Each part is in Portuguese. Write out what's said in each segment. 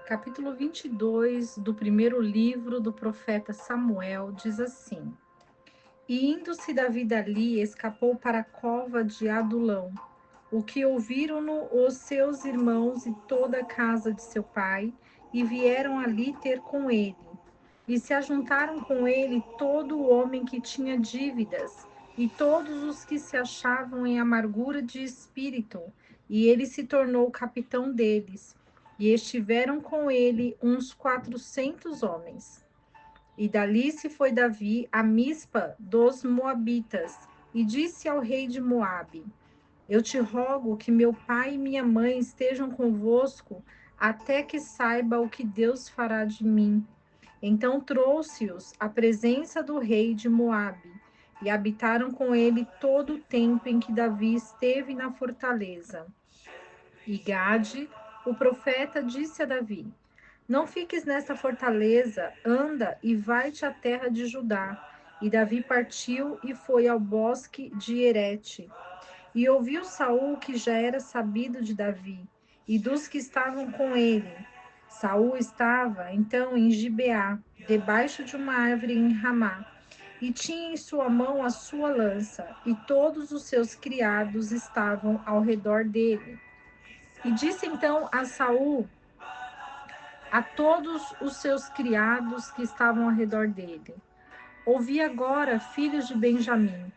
Capítulo 22 do primeiro livro do profeta Samuel diz assim: E indo-se Davi dali, escapou para a cova de Adulão, o que ouviram-no os seus irmãos e toda a casa de seu pai, e vieram ali ter com ele. E se ajuntaram com ele todo o homem que tinha dívidas, e todos os que se achavam em amargura de espírito, e ele se tornou capitão deles. E estiveram com ele uns 400 homens. E dali se foi Davi a Mispa dos Moabitas, e disse ao rei de Moabe: Eu te rogo que meu pai e minha mãe estejam convosco, até que saiba o que Deus fará de mim. Então trouxe-os à presença do rei de Moabe, e habitaram com ele todo o tempo em que Davi esteve na fortaleza. E Gade, o profeta, disse a Davi: Não fiques nesta fortaleza, anda e vai-te à terra de Judá. E Davi partiu e foi ao bosque de Herete. E ouviu Saul que já era sabido de Davi e dos que estavam com ele. Saul estava então em Gibeá, debaixo de uma árvore em Ramá, e tinha em sua mão a sua lança, e todos os seus criados estavam ao redor dele. E disse então a Saul a todos os seus criados que estavam ao redor dele: Ouvi agora, filhos de Benjamim,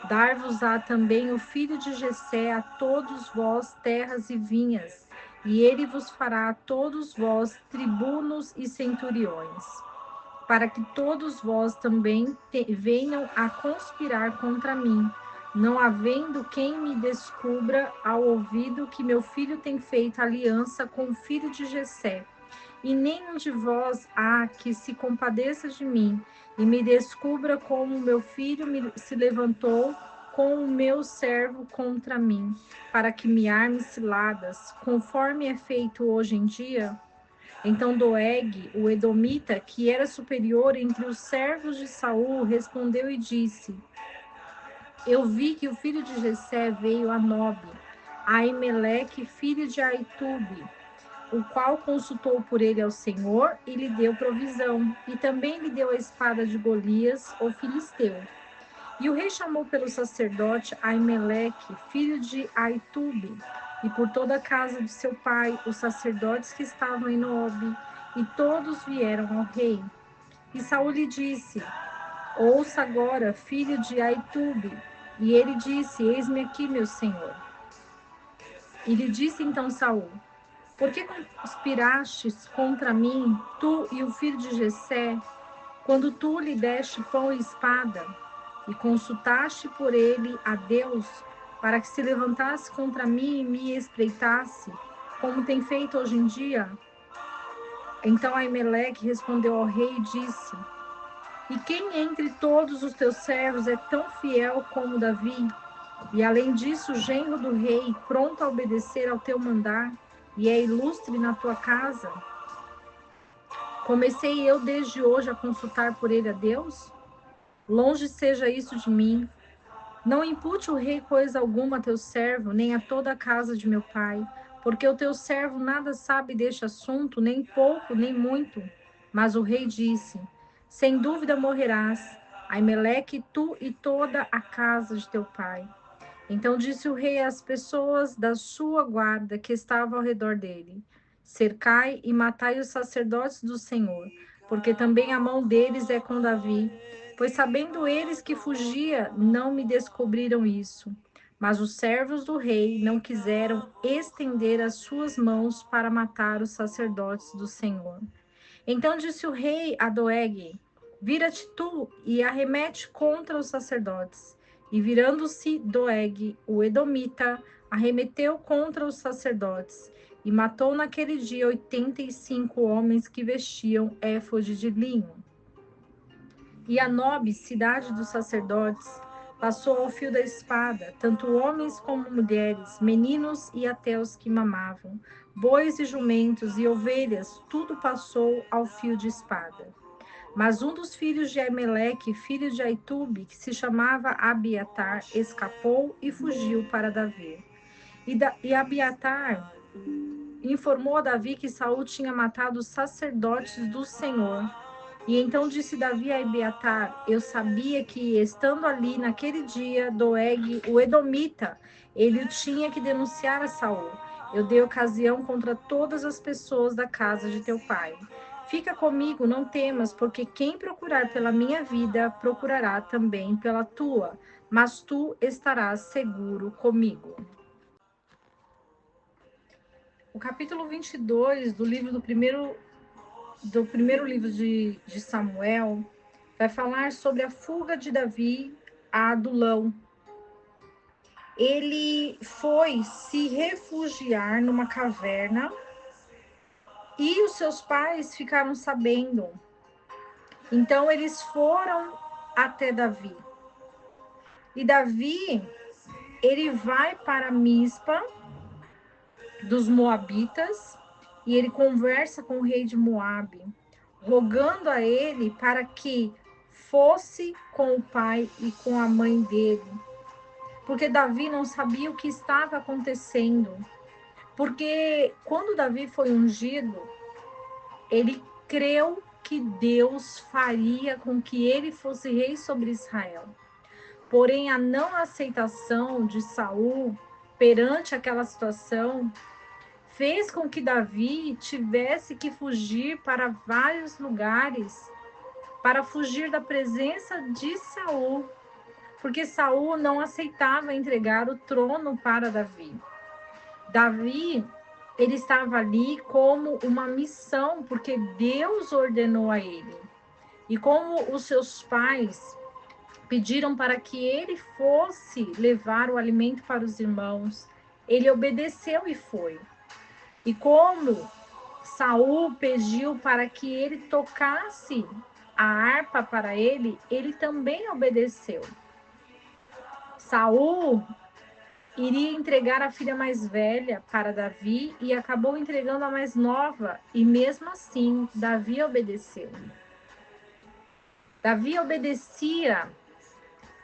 dar-vos-á também o filho de Jessé a todos vós terras e vinhas, e ele vos fará a todos vós tribunos e centuriões, para que todos vós também venham a conspirar contra mim, não havendo quem me descubra ao ouvido que meu filho tem feito aliança com o filho de Jessé. E nenhum de vós há que se compadeça de mim e me descubra como meu filho se levantou com o meu servo contra mim, para que me arme ciladas, conforme é feito hoje em dia. Então Doeg, o edomita, que era superior entre os servos de Saul, respondeu e disse: Eu vi que o filho de Jessé veio a Nobe, a Aimeleque, filho de Aitube, o qual consultou por ele ao Senhor e lhe deu provisão, e também lhe deu a espada de Golias, o filisteu. E o rei chamou pelo sacerdote Aimeleque, filho de Aitube, e por toda a casa de seu pai, os sacerdotes que estavam em Nobe, e todos vieram ao rei. E Saul lhe disse: Ouça agora, filho de Aitube. E ele disse: Eis-me aqui, meu senhor. E lhe disse então Saul: Por que conspirastes contra mim, tu e o filho de Jessé, quando tu lhe deste pão e espada, e consultaste por ele a Deus, para que se levantasse contra mim e me espreitasse, como tem feito hoje em dia? Então Aimeleque respondeu ao rei e disse: E quem entre todos os teus servos é tão fiel como Davi? E além disso, genro do rei, pronto a obedecer ao teu mandar, e é ilustre na tua casa? Comecei eu desde hoje a consultar por ele a Deus? Longe seja isso de mim. Não impute o rei coisa alguma a teu servo, nem a toda a casa de meu pai, porque o teu servo nada sabe deste assunto, nem pouco, nem muito. Mas o rei disse: Sem dúvida morrerás, Aimeleque, tu e toda a casa de teu pai. Então disse o rei às pessoas da sua guarda que estavam ao redor dele: Cercai e matai os sacerdotes do Senhor, porque também a mão deles é com Davi. Pois sabendo eles que fugia, não me descobriram isso. Mas os servos do rei não quiseram estender as suas mãos para matar os sacerdotes do Senhor. Então disse o rei a Doeg: Vira-te tu e arremete contra os sacerdotes. E virando-se Doeg, o edomita, arremeteu contra os sacerdotes e matou naquele dia 85 homens que vestiam éfode de linho. E a Nobe, cidade dos sacerdotes, passou ao fio da espada, tanto homens como mulheres, meninos e até os que mamavam, bois e jumentos e ovelhas, tudo passou ao fio de espada. Mas um dos filhos de Aimeleque, filho de Aitube, que se chamava Abiatar, escapou e fugiu para Davi. E Abiatar informou a Davi que Saul tinha matado os sacerdotes do Senhor. E então disse Davi a Abiatar: eu sabia que, estando ali naquele dia, Doeg, o Edomita, ele o tinha que denunciar a Saul. Eu dei ocasião contra todas as pessoas da casa de teu pai. Fica comigo, não temas, porque quem procurar pela minha vida, procurará também pela tua, mas tu estarás seguro comigo. O capítulo 22 do primeiro livro de Samuel vai falar sobre a fuga de Davi a Adulão. Ele foi se refugiar numa caverna e os seus pais ficaram sabendo. Então eles foram até Davi. E Davi, ele vai para Mispa dos Moabitas e ele conversa com o rei de Moabe, rogando a ele para que fosse com o pai e com a mãe dele. Porque Davi não sabia o que estava acontecendo. Porque quando Davi foi ungido, ele creu que Deus faria com que ele fosse rei sobre Israel. Porém, a não aceitação de Saul perante aquela situação fez com que Davi tivesse que fugir para vários lugares para fugir da presença de Saul, porque Saul não aceitava entregar o trono para Davi. Davi, ele estava ali como uma missão, porque Deus ordenou a ele. E como os seus pais pediram para que ele fosse levar o alimento para os irmãos, ele obedeceu e foi. E como Saul pediu para que ele tocasse a harpa para ele, ele também obedeceu. Saul iria entregar a filha mais velha para Davi e acabou entregando a mais nova, e mesmo assim Davi obedeceu. Davi obedecia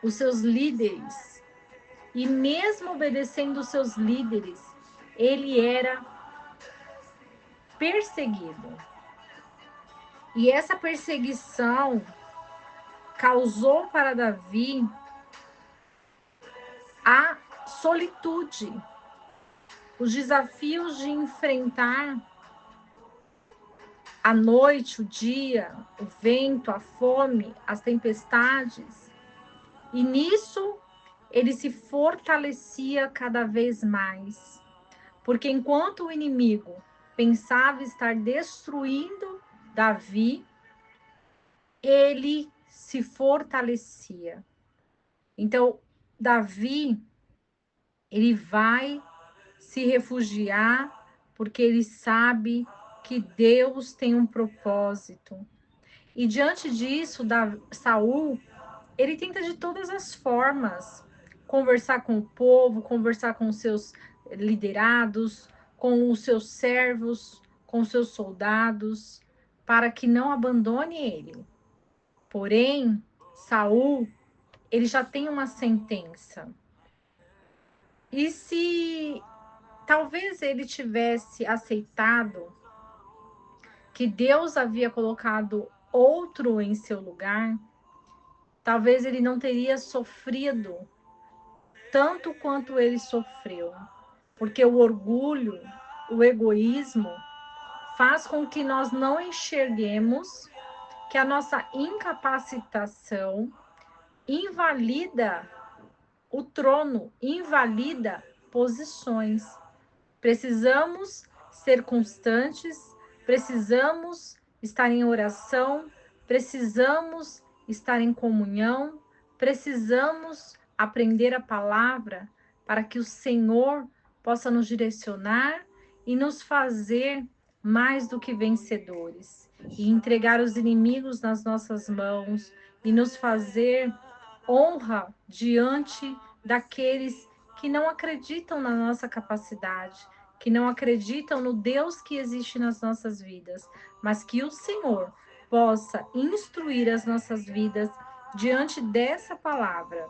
os seus líderes, e mesmo obedecendo os seus líderes, ele era perseguido. E essa perseguição causou para Davi a solitude, os desafios de enfrentar a noite, o dia, o vento, a fome, as tempestades. E nisso ele se fortalecia cada vez mais. Porque enquanto o inimigo pensava estar destruindo Davi, ele se fortalecia. Então, Davi, ele vai se refugiar porque ele sabe que Deus tem um propósito. E diante disso, Saul, ele tenta de todas as formas conversar com o povo, conversar com os seus liderados, com os seus servos, com os seus soldados, para que não abandone ele. Porém, Saul, ele já tem uma sentença. E se talvez ele tivesse aceitado que Deus havia colocado outro em seu lugar, talvez ele não teria sofrido tanto quanto ele sofreu. Porque o orgulho, o egoísmo, faz com que nós não enxerguemos que a nossa incapacitação invalida o trono, invalida posições. Precisamos ser constantes, precisamos estar em oração, precisamos estar em comunhão, precisamos aprender a palavra para que o Senhor possa nos direcionar e nos fazer mais do que vencedores, e entregar os inimigos nas nossas mãos e nos fazer honra diante daqueles que não acreditam na nossa capacidade, que não acreditam no Deus que existe nas nossas vidas, mas que o Senhor possa instruir as nossas vidas diante dessa palavra.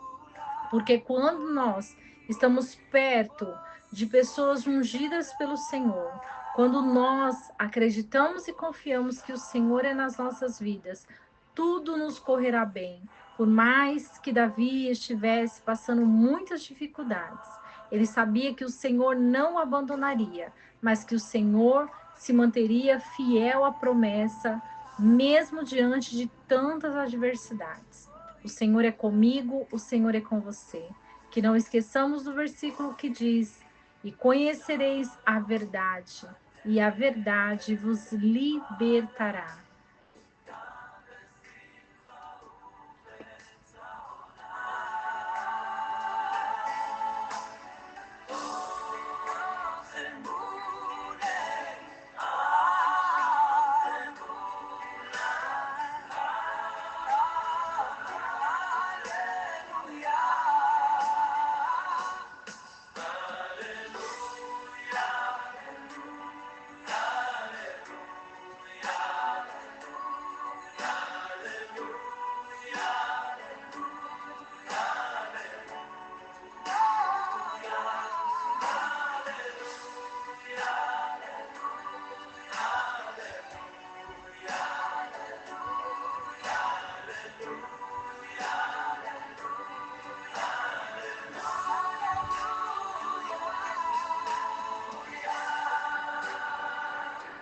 Porque quando nós estamos perto de pessoas ungidas pelo Senhor, Quando nós acreditamos e confiamos que o Senhor é nas nossas vidas, tudo nos correrá bem. Por mais que Davi estivesse passando muitas dificuldades, ele sabia que o Senhor não o abandonaria, mas que o Senhor se manteria fiel à promessa, mesmo diante de tantas adversidades. O Senhor é comigo, o Senhor é com você. Que não esqueçamos do versículo que diz: e conhecereis a verdade, e a verdade vos libertará.